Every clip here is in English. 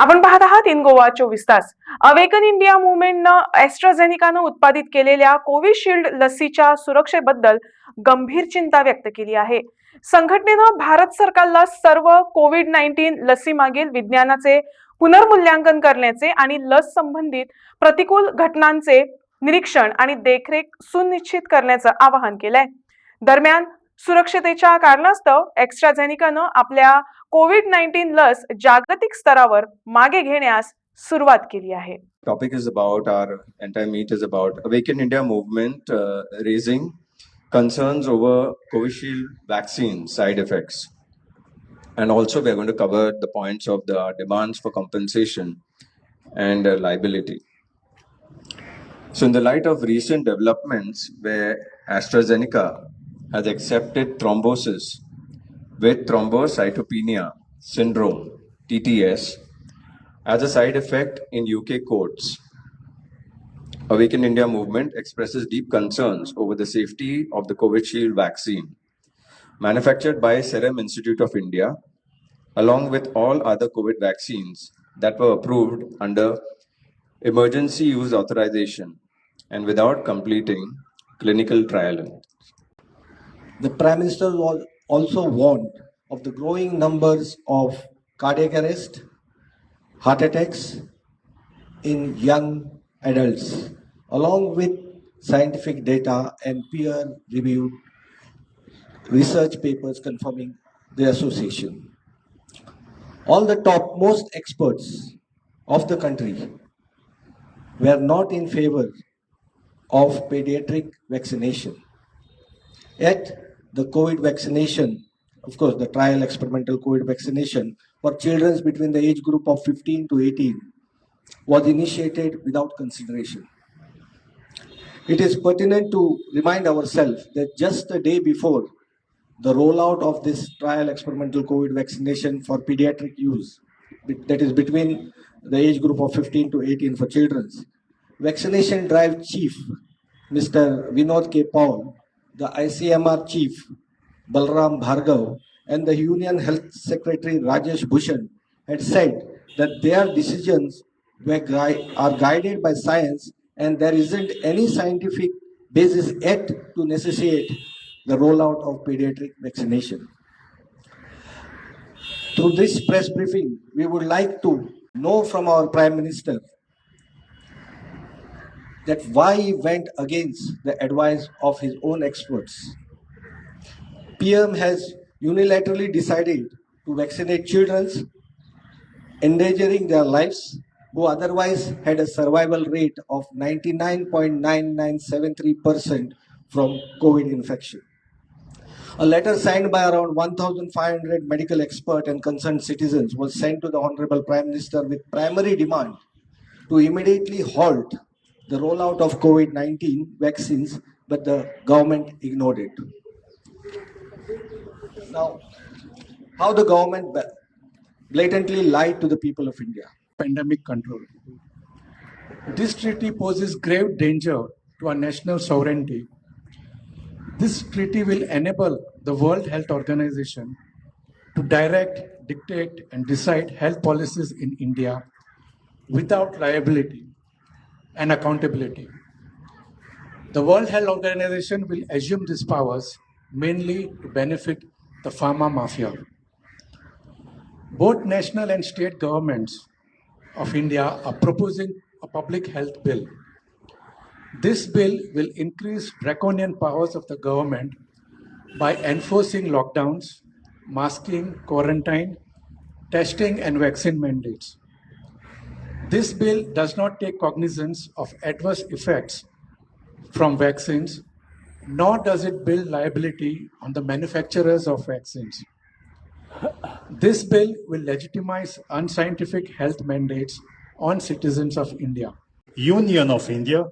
आपण पाहत आहात इन गोवा 24 तास. अवेकन इंडिया मुवमेंटनं ॲस्ट्राझेनिकानं उत्पादित केलेल्या कोविशिल्ड लसीच्या सुरक्षेबद्दल गंभीर चिंता व्यक्त केली आहे. संघटनेनं भारत सरकारला सर्व कोविड-19 लसीमागील विज्ञानाचे पुनर्मूल्यांकन करण्याचे आणि लस संबंधित प्रतिकूल घटनांचे निरीक्षण आणि देखरेख सुनिश्चित करण्याचं आवाहन केलंय. दरम्यान सुरक्षतेच्या कारणास्तव ॲस्ट्राझेनिकानं आपल्या कोविड-19 लस जागतिक स्तरावर मागे घेण्यास सुरुवात केली आहे. Topic is about our entire meet is about Awaken India movement raising concerns over Covidshield vaccine side effects, and also we are going to cover the points of the demands for compensation and liability. So, in the light of recent developments where AstraZeneca has accepted thrombosis with thrombocytopenia syndrome (TTS) as a side effect in UK courts, Awaken India movement expresses deep concerns over the safety of the Covidshield vaccine manufactured by Serum Institute of India, along with all other COVID vaccines that were approved under emergency use authorization and without completing clinical trial. The Prime Minister also warned of the growing numbers of cardiac arrest, heart attacks in young adults, along with scientific data and peer-reviewed research papers confirming the association. All the topmost experts of the country were not in favor of pediatric vaccination. Yet, the COVID vaccination, of course, the trial experimental COVID vaccination for children between the age group of 15 to 18 was initiated without consideration. It is pertinent to remind ourselves that just a day before the rollout of this trial experimental COVID vaccination for pediatric use, that is between the age group of 15 to 18 for children, vaccination drive chief, Mr. Vinod K. Paul, the ICMR chief, Balram Bhargav, and the Union Health Secretary Rajesh Bhushan had said that their decisions are guided by science and there isn't any scientific basis yet to necessitate the rollout of pediatric vaccination. Through this press briefing, we would like to know from our Prime Minister that why he went against the advice of his own experts. PM has unilaterally decided to vaccinate children, endangering their lives, who otherwise had a survival rate of 99.9973% from COVID infection. A letter signed by around 1,500 medical experts and concerned citizens was sent to the Honorable Prime Minister with primary demand to immediately halt the rollout of COVID-19 vaccines, but the government ignored it. Now, how the government blatantly lied to the people of India. Pandemic control. This treaty poses grave danger to our national sovereignty. This treaty will enable the World Health Organization to direct, dictate, and decide health policies in India without liability and accountability. The World Health Organization will assume these powers mainly to benefit the pharma mafia. Both national and state governments of India are proposing a public health bill. This bill will increase draconian powers of the government by enforcing lockdowns, masking, quarantine, testing, and vaccine mandates. This bill does not take cognizance of adverse effects from vaccines, nor does it build liability on the manufacturers of vaccines. This bill will legitimize unscientific health mandates on citizens of India. Union of India,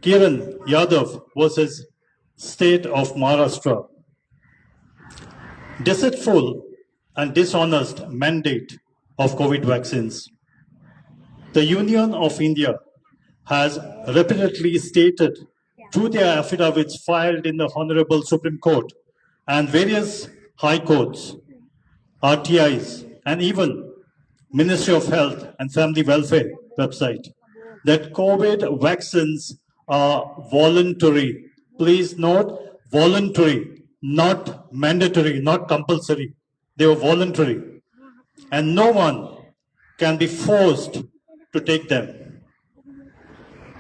Kiran Yadav versus State of Maharashtra. Deceitful and dishonest mandate of COVID vaccines. The Union of India has repeatedly stated through their affidavits filed in the Honorable Supreme Court and various high courts, RTIs, and even Ministry of Health and Family Welfare website that COVID vaccines are voluntary. Please note, voluntary, not mandatory, not compulsory. They were voluntary. And no one can be forced to take them.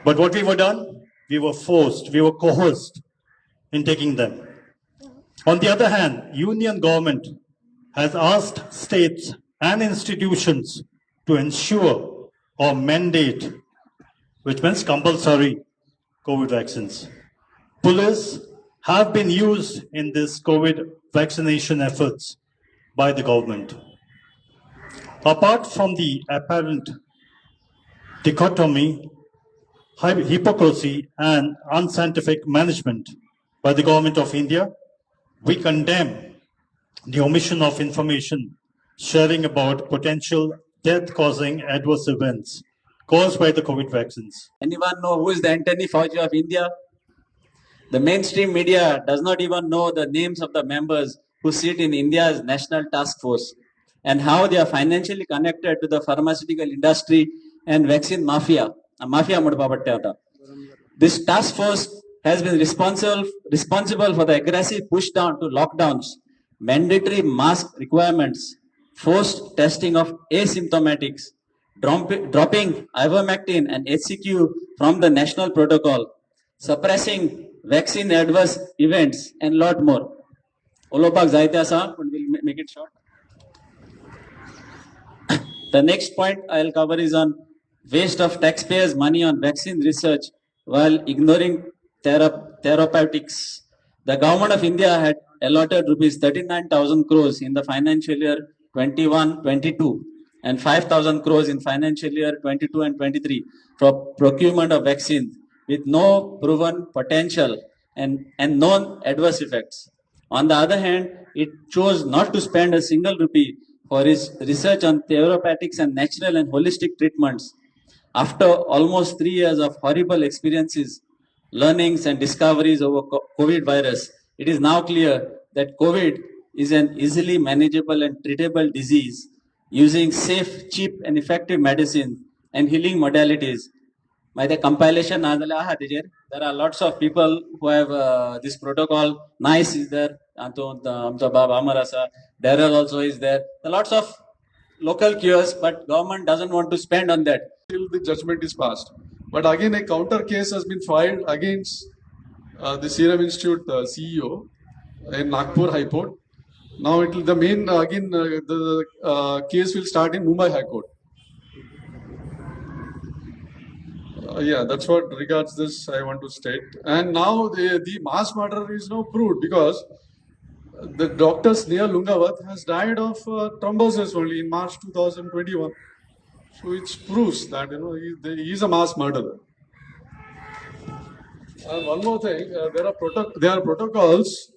But what we were done, we were forced, we were coerced in taking them. On the other hand, union government has asked states and institutions to ensure or mandate, which means compulsory COVID vaccines. Police have been used in this COVID vaccination efforts by the government. Apart from the apparent dichotomy, hypocrisy, and unscientific management by the government of India, we condemn the omission of information sharing about potential death-causing adverse events caused by the COVID vaccines. Anyone know who is the Anthony Fauci of India? The mainstream media does not even know the names of the members who sit in India's national task force and how they are financially connected to the pharmaceutical industry and vaccine mafia. This task force has been responsible for the aggressive push down to lockdowns, mandatory mask requirements, forced testing of asymptomatics, dropping ivermectin and HCQ from the national protocol, suppressing vaccine adverse events, and lot more. Olopag zaite asa, but we'll make it short. The next point I'll cover is on waste of taxpayers' money on vaccine research while ignoring therapeutics. The government of India had allotted rupees 39,000 crores in the financial year 21-22 and 5,000 crores in financial year 22 and 23 for procurement of vaccines with no proven potential and known adverse effects. On the other hand, it chose not to spend a single rupee for its research on therapeutics and natural and holistic treatments. After almost 3 years of horrible experiences, learnings and discoveries over COVID virus, it is now clear that COVID is an easily manageable and treatable disease using safe, cheap and effective medicine and healing modalities. By the compilation, there are lots of people who have this protocol. Nice is there, Daryl also is there. There are lots of local cures, but government doesn't want to spend on that. Till the judgment is passed. But again, a counter case has been filed against the Serum Institute CEO in Nagpur High Court. Now the case will start in Mumbai High Court. Yeah, that's what regards this I want to state. And now the mass murder is now proved because the doctor Sneha Lungavat has died of thrombosis only in March 2021. So it proves that he is a mass murderer. And one more thing, there are protocols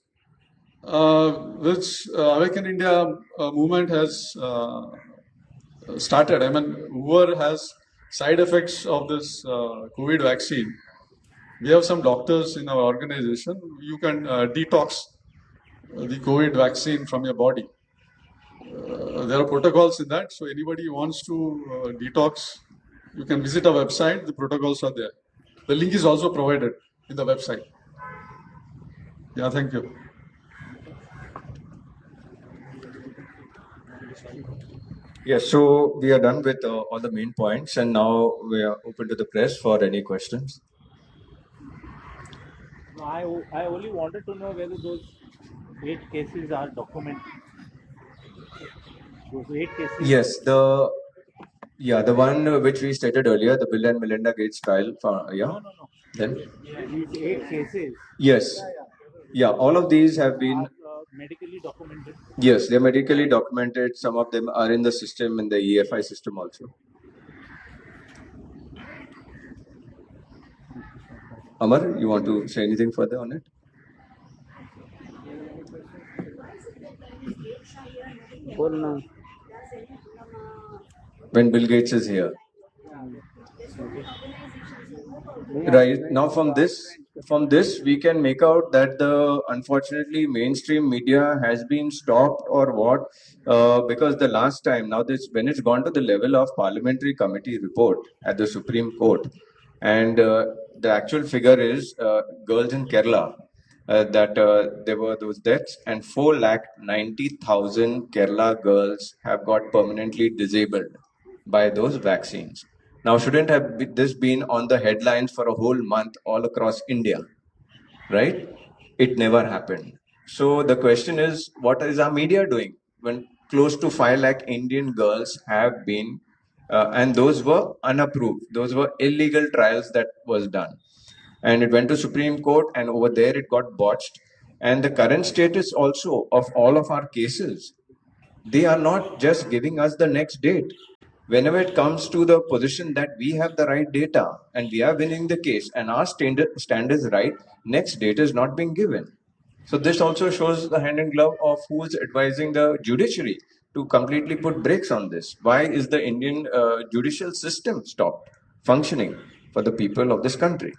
which Awaken India movement has started. I mean, whoever has side effects of this COVID vaccine, we have some doctors in our organization. You can detox the COVID vaccine from your body. There are protocols in that. So anybody who wants to detox, you can visit our website. The protocols are there. The link is also provided in the website. Yeah, thank you. Yes, so we are done with all the main points, and now we are open to the press for any questions. No, I only wanted to know whether those 8 cases are documented. Those 8 cases. Yes, the one which we stated earlier, the Bill and Melinda Gates trial. No. Then These 8 cases. yes, yeah, all of these have been medically documented. yes, they're medically documented. Some of them are in the system, in the EFI system also. Amar, you want to say anything further on it? When Bill Gates is here. Right, now from this From this, we can make out that the unfortunately mainstream media has been stopped or what, because the last time now this when it's gone to the level of parliamentary committee report at the Supreme Court, and the actual figure is girls in Kerala. That there were those deaths, and 4,90,000 Kerala girls have got permanently disabled by those vaccines. Now, shouldn't this been on the headlines for a whole month all across India, right? It never happened. So the question is, what is our media doing when close to 5 lakh Indian girls have been, and those were unapproved, those were illegal trials that was done, and it went to Supreme Court, and over there it got botched. And the current status also of all of our cases, they are not just giving us the next date. Whenever it comes to the position that we have the right data and we are winning the case and our stand is right, next date is not being given. So this also shows the hand in glove of who is advising the judiciary to completely put brakes on this. Why is the Indian judicial system stopped functioning for the people of this country?